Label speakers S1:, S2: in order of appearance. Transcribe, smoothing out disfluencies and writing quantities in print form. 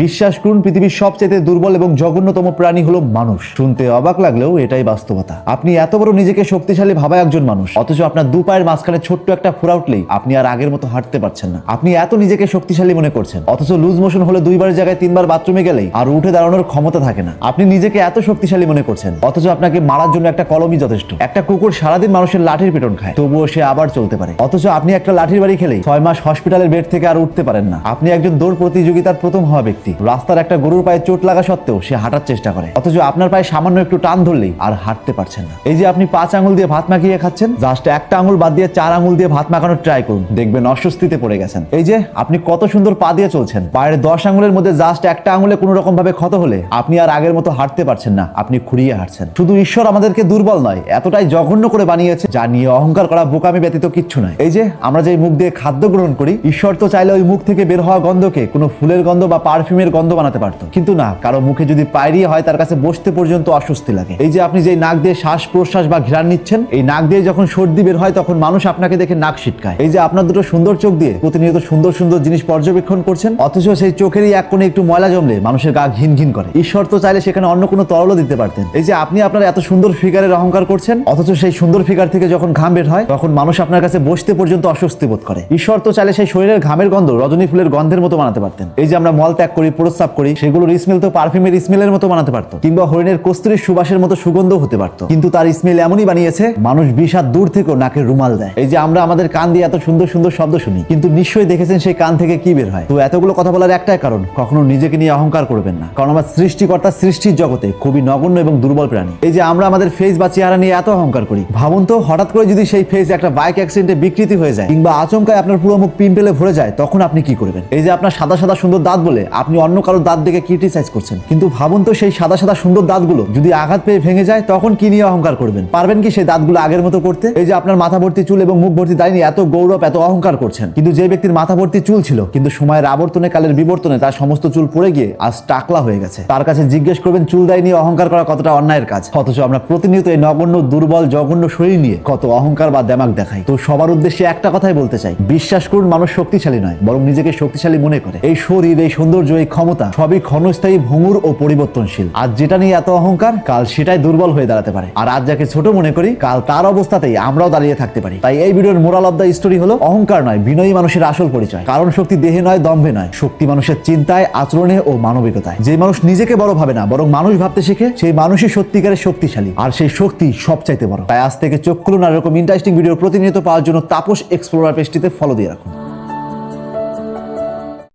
S1: বিশ্বাস করুন, পৃথিবীর সবচেয়ে দুর্বল এবং জঘন্যতম প্রাণী হলো মানুষ। শুনতে অবাক লাগলেও এটাই বাস্তবতা। আপনি এত বড় নিজেকে শক্তিশালী ভাবা একজন মানুষ, অথচ আপনার দু পায়ের মাঝখানে ছোট্ট একটা ফোঁড়া উঠলেই আপনি আর আগের মতো হাঁটতে পারছেন না। আপনি এত নিজেকে শক্তিশালী মনে করছেন, অথচ লুজ মোশন হলে দুইবার জায়গায় তিনবার বাথরুমে গেলেই আর উঠে দাঁড়ানোর ক্ষমতা থাকে না। আপনি নিজেকে এত শক্তিশালী মনে করছেন, অথচ আপনাকে মারার জন্য একটা কলমই যথেষ্ট। একটা কুকুর সারাদিন মানুষের লাঠির পিটন খায়, তবুও সে আবার চলতে পারে, অথচ আপনি একটা লাঠির বাড়ি খেলেই 6 মাস হসপিটালের বেড থেকে আর উঠতে পারেন না। আপনি একজন দৌড় প্রতিযোগিতার প্রথম হওয়া ব্যক্তি, রাস্তার একটা গরুর পায়ে চোট লাগা সত্ত্বেও সে হাঁটার চেষ্টা করে, অথচ আপনার পায়ে সামান্য একটু টান ধরলেই আর হাঁটতে পারছেন না। এই যে আপনি 5 আঙুল দিয়ে ভাত মাখিয়ে খাচ্ছেন, জাস্ট একটা আঙুল বাদ দিয়ে 4 আঙুল দিয়ে ভাত মাখানোর ট্রাই করুন, দেখবেন অস্বস্তিতে পড়ে গেছেন। এই যে আপনি কত সুন্দর পা দিয়ে চলছেন, পায়ের 10 আঙুলের মধ্যে জাস্ট একটা আঙুলে কোনো রকম ভাবে ক্ষত হলে আপনি আর আগের মতো হাঁটতে পারছেন না, আপনি খুঁড়িয়ে হাঁটছেন। শুধু ঈশ্বর আমাদেরকে দুর্বল নয়, এতটাই জঘন্য করে বানিয়েছে যা নিয়ে অহংকার করা বোকামি ব্যতীত কিচ্ছু নয়। এই যে আমরা যে মুখ দিয়ে খাদ্য গ্রহণ করি, ঈশ্বর তো চাইলে ওই মুখ থেকে বের হওয়া গন্ধকে কোনো ফুলের গন্ধ বা পারফিউমের গন্ধ বানাতে পারতো, কিন্তু না, কারো মুখে যদি পায়রিয়ে হয় তার কাছে বসতে পর্যন্ত অস্বস্তি লাগে। এই যে আপনি যে নাক দিয়ে শ্বাস প্রশ্বাস বা ঘ্রাণ নিচ্ছেন, এই নাক দিয়ে যখন সর্দি বের হয় তখন মানুষ আপনাকে দেখে নাক ছিটকায়। এই যে আপনার দুটো সুন্দর চোখ দিয়ে প্রতিনিয়ত সুন্দর সুন্দর জিনিস পর্যবেক্ষণ করছেন, অথচ সেই চোখেরই এক কোণে একটু ময়লা জমলে মানুষের গা ঘিন ঘিন করে। ঈশ্বর তো চাইলে সেখানে অন্য কোনো তরলও দিতে পারতেন। এই যে আপনি আপনার এত সুন্দর ফিগারের অহংকার করছেন, অথচ সেই সুন্দর ফিগার থেকে যখন ঘাম বের হয় তখন মানুষ আপনার কাছে বসতে পর্যন্ত অস্বস্তি বোধ করে। ঈশ্বর তো চাইলে সেই শরীরের ঘামের গন্ধ রজনী ফুলের গন্ধের মতো বানাতে পারতেন। এই যে আমরা মল ত্যাগ করি, প্রস্রাব করি, সেগুলোর স্মেল তো পারফিউমের স্মেলের মতো বানাতে পারতো, কিংবা হরিণের কস্তুরীর সুবাসের মতো সুগন্ধ হতে পারতো, কিন্তু তার স্মেল এমনই বানিয়েছে মানুষ 20 হাত দূর থেকেও নাকের রুমাল দেয়। এই যে আমরা আমাদের কান দিয়ে এত সুন্দর সুন্দর শব্দ শুনি, কিন্তু নিশ্চয়ই দেখেছেন সেই কান থেকে কি বের হয়। তো এতগুলো কথা বলার একটাই কারণ, কখনো নিজেকে নিয়ে অহংকার করবেন না, কারণ আমার সৃষ্টিকর্তা সৃষ্টির জগতে খুবই নগণ্য এবং দুর্বল প্রাণী। এই যে আমরা আমাদের ফেস বা চেহারা নিয়ে এত অহংকার করি, ভাবুন তো হঠাৎ করে যদি সেই ফেস একটা বাইক অ্যাক্সিডেন্টে বিকৃতি হয়ে যায়, কিংবা আচমকায় আপনার পুরো মুখ পিম্পলে ভরে যায়, তখন আপনি কি করবেন? এই যে আপনার সাদা সাদা সুন্দর দাঁত বলে আপনি অন্য কারোর দাঁত দেখে ক্রিটিসাইজ করছেন, কিন্তু ভাবুন তো সেই সাদা সাদা সুন্দর দাঁতগুলো যদি আঘাত পেয়ে ভেঙে যায়, তখন কি নিয়ে অহংকার করবেন? পারবেন কি সেই দাঁতগুলো আগের মতো করতে? এই যে আপনার মাথা ভর্তি চুল এবং মুখ ভর্তি দাড়ি নিয়ে এত গৌরব এত অহংকার করছেন, কিন্তু যে ব্যক্তির মাথা ভর্তি চুল ছিল কিন্তু সময়ের আবর্তনে কালের বিবর্তনে তার সমস্ত চুল পড়ে গিয়ে আজ টাকলা হয়ে গেছে, তার কাছে জিজ্ঞেস করবেন চুল দাড়ি নিয়ে অহংকার করা কতটা অন্যায়ের কাজ। অথচ আমরা প্রতিনিয়ত এই নগণ্য দুর্বল জঘন্য শরীর নিয়ে কত অহংকার বা দেমাক দেখাই। তো সবার উদ্দেশ্যে একটা কথাই বলতে চাই, বিশ্বাস করুন, মানুষ শক্তিশালী নয়, বরং নিজেকে শক্তিশালী মনে করে। এই শরীর, এই সৌন্দর্য, এই ক্ষমতা সবই ক্ষণস্থায়ী, ভঙ্গুর ও পরিবর্তনশীল। আজ যেটা নিয়ে এত অহংকার, কাল সেটাই দুর্বল হয়ে দাঁড়াতে পারে। আর আজ যাকে ছোট মনে করি, কাল তার অবস্থাতেই আমরাও দাঁড়িয়ে থাকতে পারি। তাই এই ভিডিওর মোরাল অফ দ্য স্টোরি হলো, অহংকার নয়, বিনয়ী মানুষের আসল পরিচয়। কারণ শক্তি দেহে নয়, দম্ভে নয়, শক্তি মানুষের চিন্তায়, আচরণে ও মানবিকতায়। যে মানুষ নিজেকে বড় ভাবে না, বরং মানুষ ভাবতে শিখে, সেই মানুষই সত্যিকারের শক্তিশালী, আর সেই শক্তি সবচাইতে বড়। তাই আজ থেকে চোখ খুলুন, আর এরকম ইন্টারেস্টিং ভিডিও প্রতিনিয়ত পাওয়ার জন্য তাপস এক্সপ্লোরার পেজটিতে ফলো দিয়ে রাখুন।